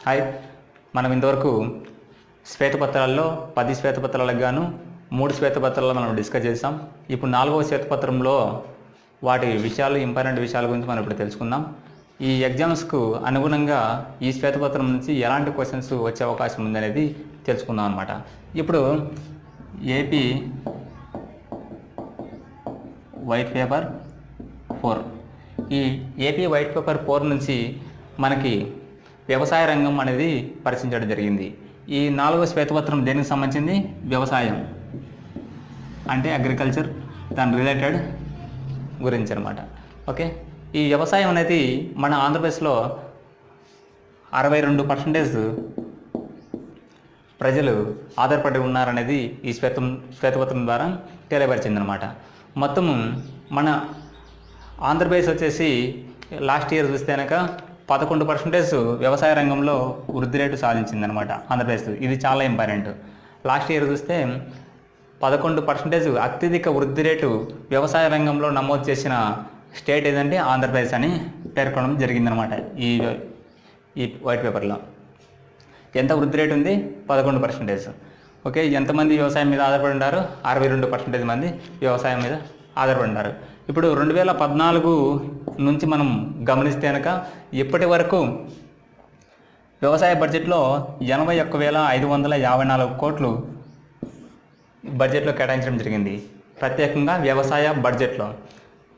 Hi. మనం ఇంతవరకు శ్వేతపత్రాల్లో 10 శ్వేతపత్రాలకు గాను 3 శ్వేతపత్రాలు మనం డిస్కస్ చేసాం. ఇప్పుడు 4వ శ్వేతపత్రంలో వాటి విషయాలు, ఇంపార్టెంట్ విషయాల గురించి మనం ఇప్పుడు తెలుసుకుందాం. ఈ ఎగ్జామ్స్కు అనుగుణంగా ఈ శ్వేతపత్రం నుంచి ఎలాంటి క్వశ్చన్స్ వచ్చే అవకాశం ఉందనేది తెలుసుకుందాం అన్నమాట. ఇప్పుడు ఏపీ వైట్ పేపర్ 4, ఈ ఏపీ వైట్ పేపర్ 4 నుంచి మనకి వ్యవసాయ రంగం అనేది పరిచయించడం జరిగింది. ఈ 4వ శ్వేతపత్రం దేనికి సంబంధించింది? వ్యవసాయం అంటే అగ్రికల్చర్, దాని రిలేటెడ్ గురించి అనమాట. ఓకే, ఈ వ్యవసాయం అనేది మన ఆంధ్రప్రదేశ్లో 62% ప్రజలు ఆధారపడి ఉన్నారనేది ఈ శ్వేతపత్రం ద్వారా తెలియపరిచిందనమాట. మొత్తము మన ఆంధ్రప్రదేశ్ వచ్చేసి లాస్ట్ ఇయర్ చూస్తే కనుక 11% వ్యవసాయ రంగంలో వృద్ధి రేటు సాధించిందనమాట ఆంధ్రప్రదేశ్. ఇది చాలా ఇంపార్టెంట్. లాస్ట్ ఇయర్ చూస్తే 11% అత్యధిక వృద్ధి రేటు వ్యవసాయ రంగంలో నమోదు చేసిన స్టేట్ ఏదంటే ఆంధ్రప్రదేశ్ అని పేర్కొనడం జరిగిందనమాట. ఈ వైట్ పేపర్లో ఎంత వృద్ధి రేటు ఉంది? 11%. ఓకే, ఎంతమంది వ్యవసాయం మీద ఆధారపడి ఉన్నారు? 62% మంది వ్యవసాయం మీద ఆధారపడి ఉన్నారు. ఇప్పుడు 2014 నుంచి మనం గమనిస్తే కనుక ఇప్పటి వరకు వ్యవసాయ బడ్జెట్లో 81,554 కోట్లు బడ్జెట్లో కేటాయించడం జరిగింది. ప్రత్యేకంగా వ్యవసాయ బడ్జెట్లో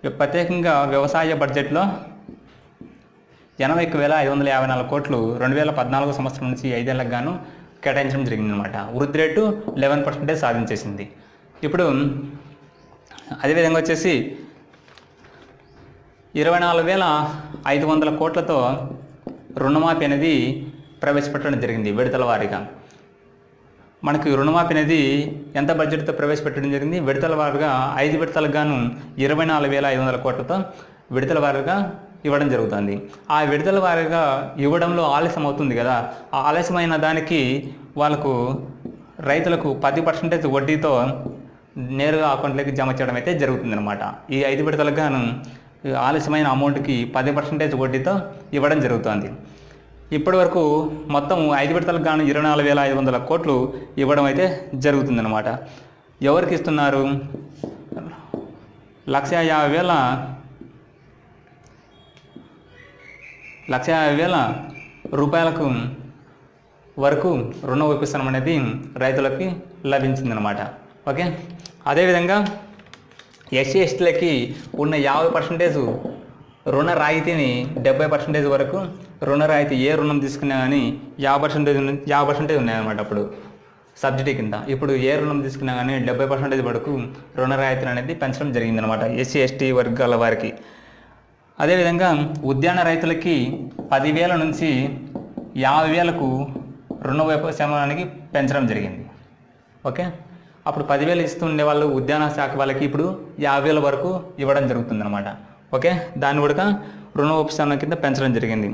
81,554 కోట్లు 2014 సంవత్సరం నుంచి 5 ఏళ్ళకు గాను కేటాయించడం జరిగిందనమాట. వృద్ధి రేటు 11% సాధించేసింది. ఇప్పుడు అదేవిధంగా వచ్చేసి 24,500 కోట్లతో రుణమాఫీ అనేది ప్రవేశపెట్టడం జరిగింది విడతల వారీగా. మనకి రుణమాఫీ అనేది ఎంత బడ్జెట్తో ప్రవేశపెట్టడం జరిగింది? విడతల వారీగా 5 విడతలకు గాను 24,500 కోట్లతో విడతల వారీగా ఇవ్వడం జరుగుతుంది. ఆ విడతల వారీగా ఇవ్వడంలో ఆలస్యం అవుతుంది కదా, ఆ ఆలస్యమైన దానికి వాళ్ళకు రైతులకు 10% వడ్డీతో నేరుగా అకౌంట్లోకి జమ చేయడం అయితే జరుగుతుందన్నమాట. ఈ 5 విడతలకు గాను ఆలస్యమైన అమౌంట్కి 10% వడ్డీతో ఇవ్వడం జరుగుతుంది. ఇప్పటి వరకు మొత్తం 5 విడతలకు గాను 24,500 కోట్లు ఇవ్వడం అయితే జరుగుతుందన్నమాట. ఎవరికి ఇస్తున్నారు? 1,50,000 రూపాయలకు వరకు రుణ ఉపశమనం అనేది రైతులకి లభించిందనమాట. ఓకే, అదేవిధంగా ఎస్సీ ఎస్టీలకి ఉన్న 50% రుణ రాయితీని 70% వరకు రుణ రాయితీ, ఏ రుణం తీసుకున్నా కానీ 50% ఉన్నాయన్నమాట అప్పుడు సబ్సిడీ కింద. ఇప్పుడు ఏ రుణం తీసుకున్నా కానీ 70% వరకు రుణ రాయితీలు అనేది పెంచడం జరిగిందనమాట ఎస్సీ ఎస్టీ వర్గాల వారికి. అదేవిధంగా ఉద్యాన రైతులకి 10,000 నుంచి 50,000కు రుణ ఉపశమనానికి పెంచడం జరిగింది. ఓకే, అప్పుడు 10,000 ఇస్తుండే వాళ్ళు ఉద్యాన శాఖ వాళ్ళకి ఇప్పుడు 50,000 వరకు ఇవ్వడం జరుగుతుందన్నమాట. ఓకే, దాన్ని కూడా రుణ ఉపశమనం కింద పెంచడం జరిగింది.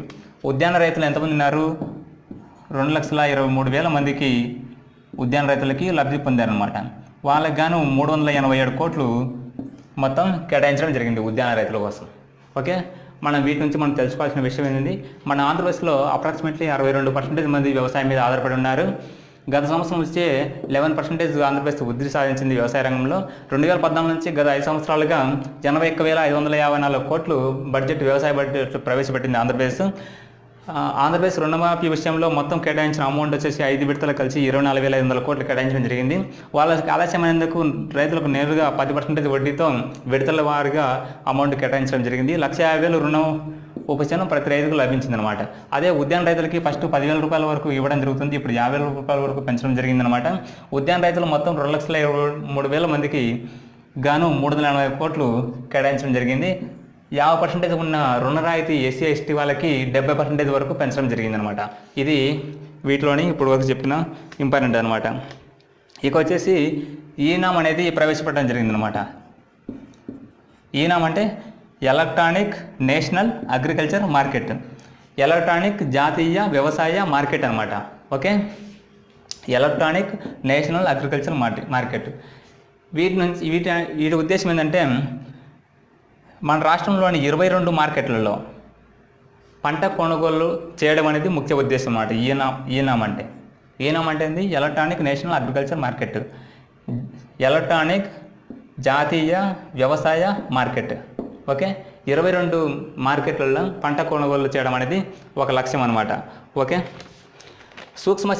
ఉద్యాన రైతులు ఎంతమంది ఉన్నారు? 2,23,000 మందికి ఉద్యాన రైతులకి లబ్ధి పొందారనమాట. వాళ్ళకి గాను 387 కోట్లు మొత్తం కేటాయించడం జరిగింది ఉద్యాన రైతుల కోసం. ఓకే, మనం వీటి నుంచి మనం తెలుసుకోవాల్సిన విషయం ఏంటంటే, మన ఆంధ్రప్రదేశ్లో అప్రాక్సిమేట్లీ 62% మంది వ్యవసాయం మీద ఆధారపడి ఉన్నారు. గత సంవత్సరం వచ్చే 11% ఆంధ్రప్రదేశ్ వృద్ధి సాధించింది వ్యవసాయ రంగంలో. 2014 నుంచి గత 5 సంవత్సరాలుగా 81,554 కోట్లు వ్యవసాయ బడ్జెట్ ప్రవేశపెట్టింది ఆంధ్రప్రదేశ్. ఆంధ్రప్రదేశ్ రుణమాఫీ విషయంలో మొత్తం కేటాయించిన అమౌంట్ వచ్చేసి 5 విడతలు కలిసి 24,500 కోట్లు కేటాయించడం జరిగింది. వాళ్ళకి ఆలస్యమైనందుకు రైతులకు నేరుగా 10% వడ్డీతో విడతల వారీగా అమౌంట్ కేటాయించడం జరిగింది. 1,50,000 రుణం ఉపశమనం ప్రతి రైతుకు లభించిందనమాట. అదే ఉద్యాన రైతులకి ఫస్ట్ 10,000 రూపాయల వరకు ఇవ్వడం జరుగుతుంది, ఇప్పుడు 50,000 రూపాయల వరకు పెంచడం జరిగిందనమాట. ఉద్యాన రైతులు మొత్తం 2,23,000 మందికి గాను 380 కోట్లు కేటాయించడం జరిగింది. 50% ఉన్న రుణ రాయితీ ఎస్సీ ఎస్టీ వాళ్ళకి 70% వరకు పెంచడం జరిగిందనమాట. ఇది వీటిలోని ఇప్పుడు వరకు చెప్పిన ఇంపార్టెంట్ అనమాట. ఇక వచ్చేసి ఈనాం అనేది ప్రవేశపెట్టడం జరిగిందనమాట. ఈనాం అంటే electronic national agriculture market, electronic జాతీయ వ్యవసాయ మార్కెట్ అనమాట. Okay, electronic national agriculture market. వీటి ఉద్దేశం ఏంటంటే, మన రాష్ట్రంలోని 22 మార్కెట్లలో పంట కొనుగోలు చేయడం అనేది ముఖ్య ఉద్దేశం అన్నమాట. ఈనాం అంటే ఏంది? Electronic national agriculture market, electronic జాతీయ వ్యవసాయ మార్కెట్. ఓకే, 22 మార్కెట్లలో పంట కొనుగోలు చేయడం అనేది ఒక లక్ష్యం అనమాట. ఓకే, సూక్ష్మ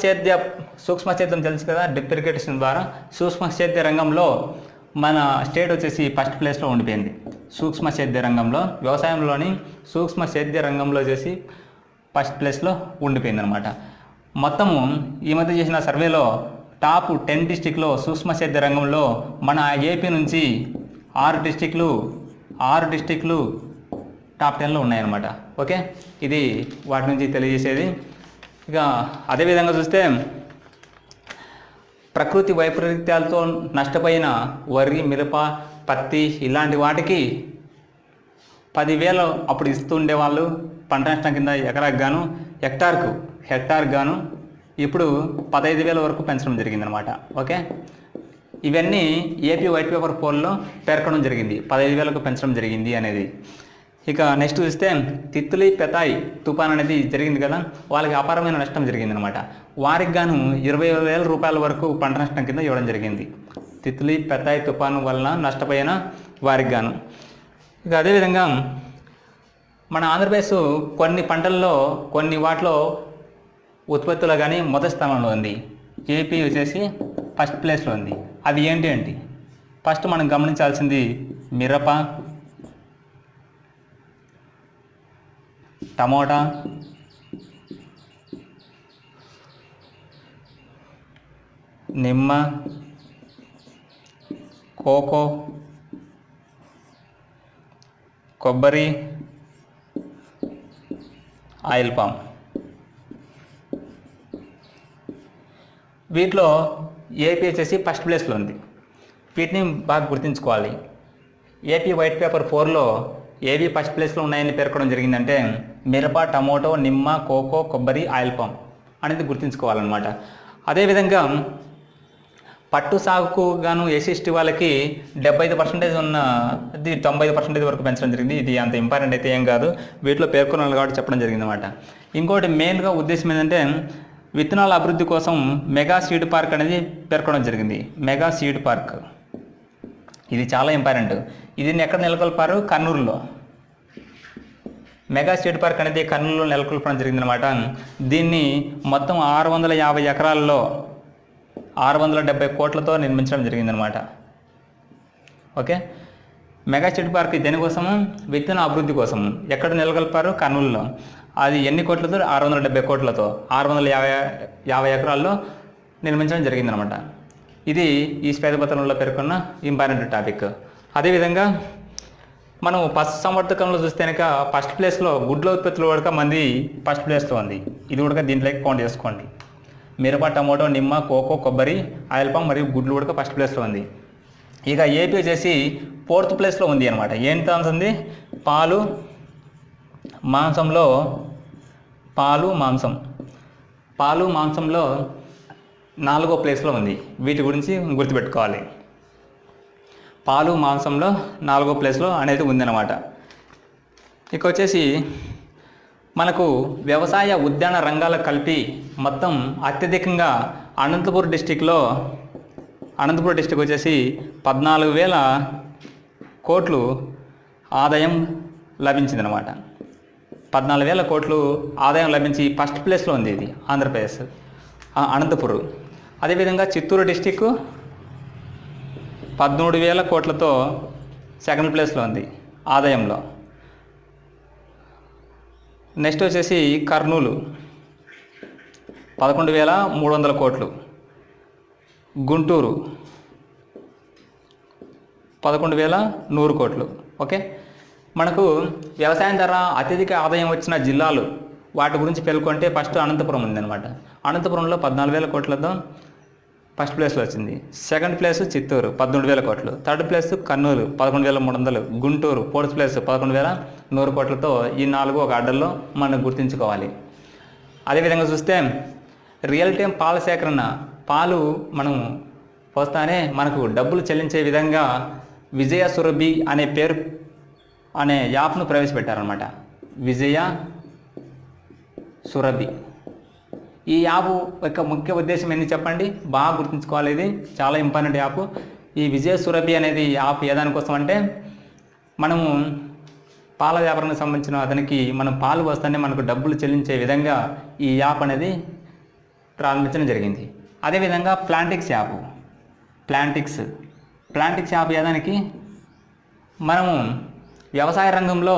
సేద్యం తెలుసు కదా, డ్రిప్ ఇరిగేషన్ ద్వారా సూక్ష్మ సేద్య రంగంలో మన స్టేట్ వచ్చేసి ఫస్ట్ ప్లేస్లో ఉండిపోయింది. సూక్ష్మ సేద్య రంగంలో, వ్యవసాయంలోని సూక్ష్మ సేద్య రంగంలో వచ్చేసి ఫస్ట్ ప్లేస్లో ఉండిపోయింది అనమాట. మొత్తము ఈ మధ్య చేసిన సర్వేలో టాప్ 10 డిస్టిక్లో సూక్ష్మ సేద్య రంగంలో మన ఏపీ నుంచి 6 డిస్టిక్లు టాప్ 10లో ఉన్నాయన్నమాట. ఓకే, ఇది వాటి నుంచి తెలియజేసేది. ఇక అదేవిధంగా చూస్తే ప్రకృతి వైపరీత్యాలతో నష్టపోయిన వరి, మిరప, పత్తి ఇలాంటి వాటికి 10,000 అప్పుడు ఇస్తుండే వాళ్ళు పంట నష్టం కింద ఎకరాకు గాను, హెక్టార్కు గాను ఇప్పుడు 15,000 వరకు పెంచడం జరిగిందనమాట. ఓకే, ఇవన్నీ ఏపీ వైట్ పేపర్ 4లో పేర్కొనడం జరిగింది, 15,000కు పెంచడం జరిగింది అనేది. ఇక నెక్స్ట్ చూస్తే తిత్లీ పెతాయ్ తుఫాన్ అనేది జరిగింది కదా, వాళ్ళకి అపారమైన నష్టం జరిగిందనమాట. వారికి గాను 20,000 రూపాయల వరకు పంట నష్టం కింద ఇవ్వడం జరిగింది, తిత్లీ పెతాయ్ తుఫాను వలన నష్టపోయిన వారికి గాను. ఇక అదేవిధంగా మన ఆంధ్రప్రదేశ్ కొన్ని పంటల్లో, కొన్ని వాటిలో ఉత్పత్తులు కానీ మొదటి స్థానంలో ఉంది. ఏపీ వచ్చేసి ఫస్ట్ ప్లేస్లో ఉంది. అవి ఏంటి? ఫస్ట్ మనం గమనించాల్సింది మిరప, టమోటా, నిమ్మ, కోకో, కొబ్బరి, ఆయిల్ పామ్. వీటిలో ఏపీ వచ్చేసి ఫస్ట్ ప్లేస్లో ఉంది. వీటిని బాగా గుర్తుంచుకోవాలి. ఏపీ వైట్ పేపర్ 4లో ఏవి ఫస్ట్ ప్లేస్లో ఉన్నాయని పేర్కొనడం జరిగిందంటే మిరప, టమోటో, నిమ్మ, కోకో, కొబ్బరి, ఆయిల్ పామ్ అనేది గుర్తుంచుకోవాలన్నమాట. అదేవిధంగా పట్టు సాగుకు గాను ఎస్సీ వాళ్ళకి 75% ఉన్నది 90% వరకు పెంచడం జరిగింది. ఇది అంత ఇంపార్టెంట్ అయితే ఏం కాదు, వీటిలో పేర్కొనాలి కాబట్టి చెప్పడం జరిగింది అనమాట. ఇంకోటి మెయిన్గా ఉద్దేశం ఏంటంటే విత్తనాల అభివృద్ధి కోసం మెగా సీడ్ పార్క్ అనేది పేర్కొనడం జరిగింది. మెగా సీడ్ పార్క్ ఇది చాలా ఇంపార్టెంట్. ఇది ఎక్కడ నెలకొల్పారు? కర్నూలులో. మెగా సీడ్ పార్క్ అనేది కర్నూలులో నెలకొల్పడం జరిగిందనమాట. దీన్ని మొత్తం 650 ఎకరాల్లో 670 కోట్లతో నిర్మించడం జరిగిందనమాట. ఓకే, మెగా సీడ్ పార్క్ దేనికోసము? విత్తన అభివృద్ధి కోసం. ఎక్కడ నెలకొల్పారు? కర్నూలులో. అది ఎన్ని కోట్లతో? 670 కోట్లతో 650 ఎకరాల్లో నిర్మించడం జరిగిందనమాట. ఇది ఈ శ్వేతపత్రంలో పేర్కొన్న ఇంపార్టెంట్ టాపిక్. అదేవిధంగా మనం పశు సంవర్ధకంలో చూస్తే కనుక ఫస్ట్ ప్లేస్లో గుడ్ల ఉత్పత్తులు కూడా మంది ఫస్ట్ ప్లేస్లో ఉంది. ఇది కూడా దీంట్లోకి కౌంట్ చేసుకోండి. మిరప, టమోటో, నిమ్మ, కోకో, కొబ్బరి, ఆయిల్ పామ్ మరియు గుడ్లు కూడా ఫస్ట్ ప్లేస్లో ఉంది. ఇక ఏపీ వచ్చేసి 4th ప్లేస్లో ఉంది అనమాట. ఏంటి ఉంది? పాలు, మాంసంలో పాలు మాంసంలో 4వ ప్లేస్లో ఉంది. వీటి గురించి గుర్తుపెట్టుకోవాలి. పాలు మాంసంలో 4వ ప్లేస్లో అనేది ఉందన్నమాట. ఇక వచ్చేసి మనకు వ్యవసాయ ఉద్యాన రంగాలకు కలిపి మొత్తం అత్యధికంగా అనంతపూర్ డిస్టిక్ వచ్చేసి 14,000 కోట్లు ఆదాయం లభించిందనమాట. 14,000 కోట్లు ఆదాయం లభించి ఫస్ట్ ప్లేస్లో ఉంది ఇది ఆంధ్రప్రదేశ్, అనంతపురం. అదేవిధంగా చిత్తూరు డిస్టిక్ 13,000 కోట్లతో సెకండ్ ప్లేస్లో ఉంది ఆదాయంలో. నెక్స్ట్ వచ్చేసి కర్నూలు 11,300 కోట్లు, గుంటూరు 11,100 కోట్లు. ఓకే, మనకు వ్యవసాయం ద్వారా అత్యధిక ఆదాయం వచ్చిన జిల్లాలు వాటి గురించి పేర్కొంటే ఫస్ట్ అనంతపురం ఉందన్నమాట. అనంతపురంలో 14,000 కోట్లతో ఫస్ట్ ప్లేస్లో వచ్చింది. సెకండ్ ప్లేస్ చిత్తూరు 13,000 కోట్లు, third place Kurnool 11,300, Guntur 4th place 11,100 కోట్లతో ఈ 4 ఒక ఆర్డర్లో మనం గుర్తుంచుకోవాలి. అదేవిధంగా చూస్తే రియల్ టైం పాల సేకరణ, పాలు మనం పోస్తానే మనకు డబ్బులు చెల్లించే విధంగా విజయ సురభి అనే యాప్ను ప్రవేశపెట్టారనమాట. విజయ సురభి. ఈ యాప్ యొక్క ముఖ్య ఉద్దేశం ఏంటి చెప్పండి, బాగా గుర్తుంచుకోవాలి, ఇది చాలా ఇంపార్టెంట్ యాప్. ఈ విజయ సురభి అనేది యాప్ ఏ దానికోసం అంటే, మనము పాల వ్యాపారానికి సంబంధించిన అతనికి మనం పాలు వస్తేనే మనకు డబ్బులు చెల్లించే విధంగా ఈ యాప్ అనేది ప్రారంభించడం జరిగింది. అదేవిధంగా ప్లాంటిక్స్ యాప్. ప్లాంటిక్స్ యాప్ ఏదానికి, మనము వ్యవసాయ రంగంలో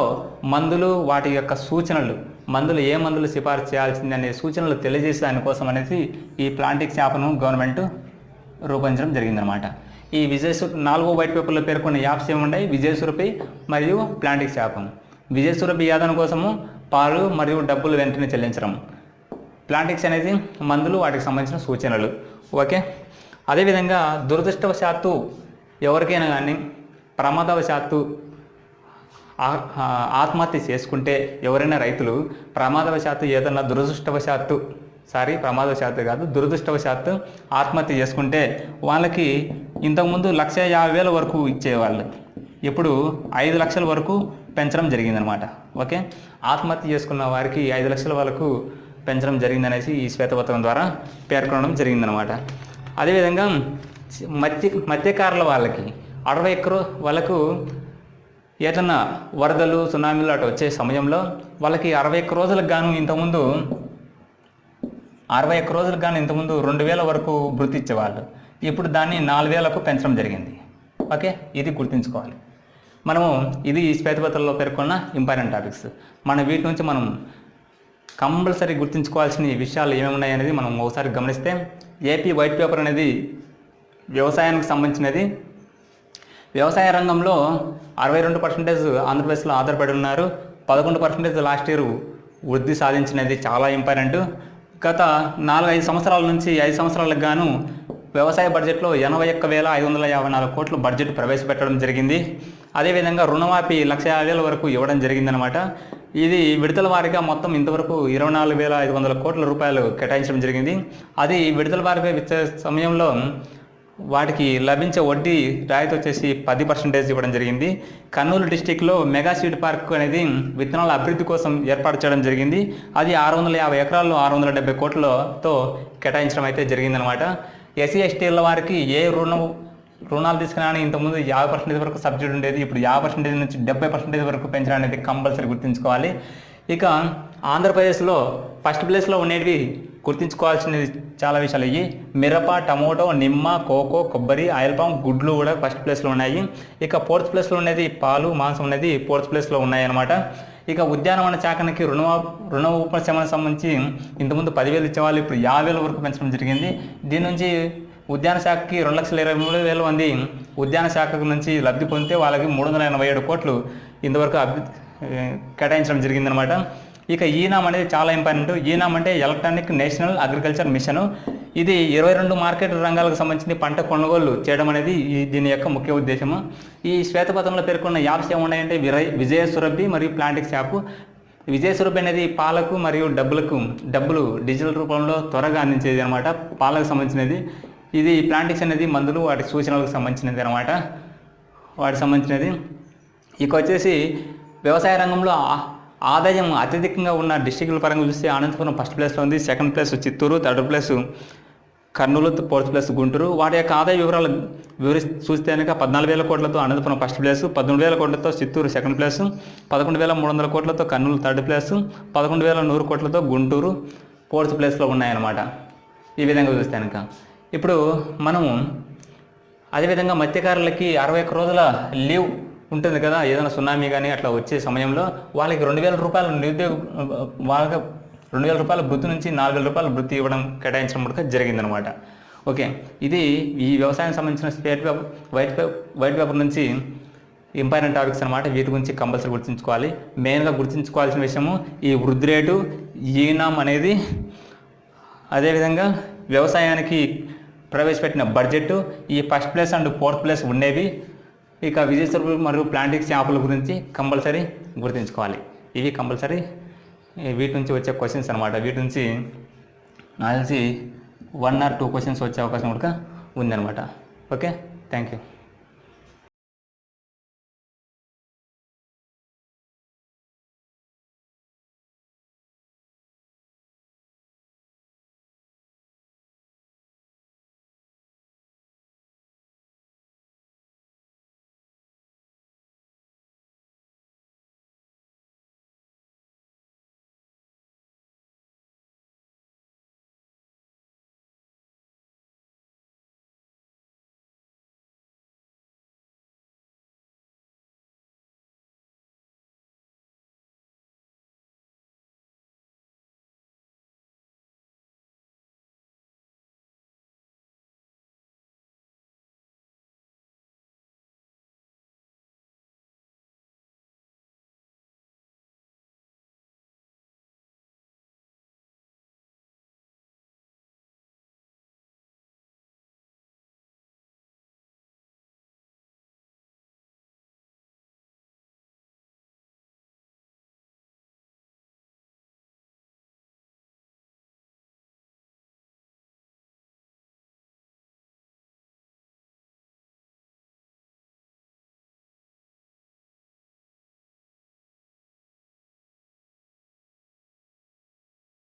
మందులు, వాటి యొక్క సూచనలు, మందులు ఏ మందులు సిఫార్సు చేయాల్సింది అనే సూచనలు తెలియజేసే దానికోసం అనేసి ఈ ప్లాంటిక్స్ యాప్ను గవర్నమెంట్ రూపొందించడం జరిగిందనమాట. ఈ నాలుగో వైట్ పేపర్లో పేర్కొన్న యాప్స్ ఏమున్నాయి, విజయ సురభి మరియు ప్లాంటిక్స్ యాప్. విజయ సురభి యాదన కోసము పాలు మరియు డబ్బులు వెంటనే చెల్లించడం, ప్లాంటిక్స్ అనేది మందులు, వాటికి సంబంధించిన సూచనలు. ఓకే. అదేవిధంగా దురదృష్టవశాత్తు ఎవరికైనా కానీ ప్రమాదవశాత్తు ఆత్మహత్య చేసుకుంటే, ఎవరైనా రైతులు ప్రమాదవశాత్తు ఏదన్నా ప్రమాదవశాత్తు కాదు, దురదృష్టవశాత్తు ఆత్మహత్య చేసుకుంటే వాళ్ళకి ఇంతకుముందు 1,50,000 వరకు ఇచ్చేవాళ్ళు, ఇప్పుడు 5 లక్షల వరకు పెంచడం జరిగిందనమాట. ఓకే. ఆత్మహత్య చేసుకున్న వారికి 5 లక్షల వరకు పెంచడం జరిగిందనేసి ఈ శ్వేతపత్రం ద్వారా పేర్కొనడం జరిగిందనమాట. అదేవిధంగా మత్స్యకారుల వాళ్ళకి 60 ఎకరాల వాళ్ళకు ఏదన్నా వరదలు, సునామీలు అటు వచ్చే సమయంలో వాళ్ళకి 61 రోజులకు గాను ఇంతకుముందు 2,000 వరకు భృతి ఇచ్చేవాళ్ళు, ఇప్పుడు దాన్ని 4,000కు పెంచడం జరిగింది. ఓకే. ఇది గుర్తుంచుకోవాలి మనము. ఇది ఈ శ్వేతపత్రంలో పేర్కొన్న ఇంపార్టెంట్ టాపిక్స్. వీటి నుంచి మనం కంపల్సరీ గుర్తుంచుకోవాల్సిన విషయాలు ఏమేమి ఉన్నాయనేది మనం ఒకసారి గమనిస్తే, ఏపీ వైట్ పేపర్ అనేది వ్యవసాయానికి సంబంధించినది. వ్యవసాయ రంగంలో 62% ఆంధ్రప్రదేశ్లో ఆధారపడి ఉన్నారు, 11% లాస్ట్ ఇయర్ వృద్ధి సాధించినది చాలా ఇంపార్టెంట్. గత 4-5 సంవత్సరాల నుంచి 5 సంవత్సరాలకు గాను వ్యవసాయ బడ్జెట్లో 81,554 కోట్లు బడ్జెట్ ప్రవేశపెట్టడం జరిగింది. అదేవిధంగా రుణమాఫీ 1,50,000 వరకు ఇవ్వడం జరిగిందనమాట. ఇది విడతల వారీగా మొత్తం ఇంతవరకు 24,500 కోట్ల రూపాయలు కేటాయించడం జరిగింది. అది విడతల వారీగా ఇచ్చే సమయంలో వాటికి లభించే వడ్డీ రాయితీ వచ్చేసి 10% ఇవ్వడం జరిగింది. కర్నూలు డిస్టిక్లో మెగా సీడ్ పార్క్ అనేది విత్తనాల అభివృద్ధి కోసం ఏర్పాటు చేయడం జరిగింది. అది 650 ఎకరాల్లో 670 కోట్లతో కేటాయించడం అయితే జరిగిందనమాట. ఎస్సీ ఎస్టీల వారికి ఏ రుణాలు తీసుకున్నా ఇంతకుముందు 50% వరకు సబ్సిడీ ఉండేది, ఇప్పుడు 50% నుంచి 70% వరకు పెంచడం అనేది కంపల్సరీ గుర్తుంచుకోవాలి. ఇక ఆంధ్రప్రదేశ్లో ఫస్ట్ ప్లేస్లో ఉండేవి గుర్తుంచుకోవాల్సినవి చాలా విషయాలు. ఇవి మిరప, టమోటో, నిమ్మ, కోకో, కొబ్బరి, ఆయిల్ పామ్, గుడ్లు కూడా ఫస్ట్ ప్లేస్లో ఉన్నాయి. ఇక 4th ప్లేస్లో ఉన్నది పాలు, మాంసం అనేది 4th ప్లేస్లో ఉన్నాయి అన్నమాట. ఇక ఉద్యానవన శాఖకి రుణ ఉపశమనం సంబంధించి ఇంతకుముందు 10,000 ఇచ్చేవాళ్ళు, ఇప్పుడు 50,000 వరకు పెంచడం జరిగింది. దీని నుంచి ఉద్యాన శాఖకి 2,23,000 మంది ఉద్యాన శాఖ నుంచి లబ్ధి పొందితే వాళ్ళకి 387 కోట్లు ఇంతవరకు కేటాయించడం జరిగిందనమాట. ఇక ఈనామ్ అనేది చాలా ఇంపార్టెంట్. ఈనామ్ అంటే ఎలక్ట్రానిక్ నేషనల్ అగ్రికల్చర్ మిషన్. ఇది 22 మార్కెట్ రంగాలకు సంబంధించి పంట కొనుగోలు చేయడం అనేది దీని యొక్క ముఖ్య ఉద్దేశము. ఈ శ్వేతపత్రంలో పేర్కొన్న యాప్స్ ఏమున్నాయంటే విజయ సురభి మరియు ప్లాంటిక్స్ యాప్. విజయ సురభి అనేది పాలకు మరియు డబ్బులు డిజిటల్ రూపంలో త్వరగా అందించేది అనమాట, పాలకు సంబంధించినది. ఇది ప్లాంటిక్స్ అనేది మందులు, వాటి సూచనలకు సంబంధించినది అనమాట, ఇక వచ్చేసి వ్యవసాయ రంగంలో ఆదాయం అత్యధికంగా ఉన్న డిస్ట్రిక్టుల పరంగా చూస్తే అనంతపురం ఫస్ట్ ప్లేస్లో ఉంది, second place Chittoor, third place Kurnool, 4th place Guntur. వాటి యొక్క ఆదాయ వివరాలు చూస్తే కనుక 14,000 కోట్లతో అనంతపురం ఫస్ట్ ప్లేసు, 13,000 కోట్లతో చిత్తూరు సెకండ్ ప్లేసు, 11,300 కోట్లతో కర్నూలు థర్డ్ ప్లేసు, 11,100 కోట్లతో గుంటూరు 4th ప్లేస్లో ఉన్నాయన్నమాట. ఈ విధంగా చూస్తే కనుక ఇప్పుడు మనము అదేవిధంగా మత్స్యకారులకి 61 రోజుల లీవ్ ఉంటుంది కదా, ఏదైనా సునామీ కానీ అట్లా వచ్చే సమయంలో వాళ్ళకి 2,000 రూపాయలు వాళ్ళకి 2,000 రూపాయల వృత్తి నుంచి 4,000 రూపాయల వృత్తి ఇవ్వడం కేటాయించడం కూడా జరిగిందనమాట. ఓకే, ఇది ఈ వ్యవసాయం సంబంధించిన వైట్ పేపర్ నుంచి ఇంపార్టెంట్ టాపిక్స్ అనమాట. వీటి గురించి కంపల్సరీ గుర్తుంచుకోవాలి. మెయిన్గా గుర్తుంచుకోవాల్సిన విషయము ఈ వృద్ధి రేటు, ఈనామ్ అనేది, అదేవిధంగా వ్యవసాయానికి ప్రవేశపెట్టిన బడ్జెట్, ఈ first place and 4th place ఉండేవి. ఇక విజయ సురభి మరియు ప్లాంటిక్స్ యాప్ల గురించి కంపల్సరీ గుర్తుంచుకోవాలి. ఇవి కంపల్సరీ వీటి నుంచి వచ్చే క్వశ్చన్స్ అనమాట. వీటి నుంచి నాకు తెలిసి 1 or 2 క్వశ్చన్స్ వచ్చే అవకాశం కూడా ఉందన్నమాట. Okay, thank you.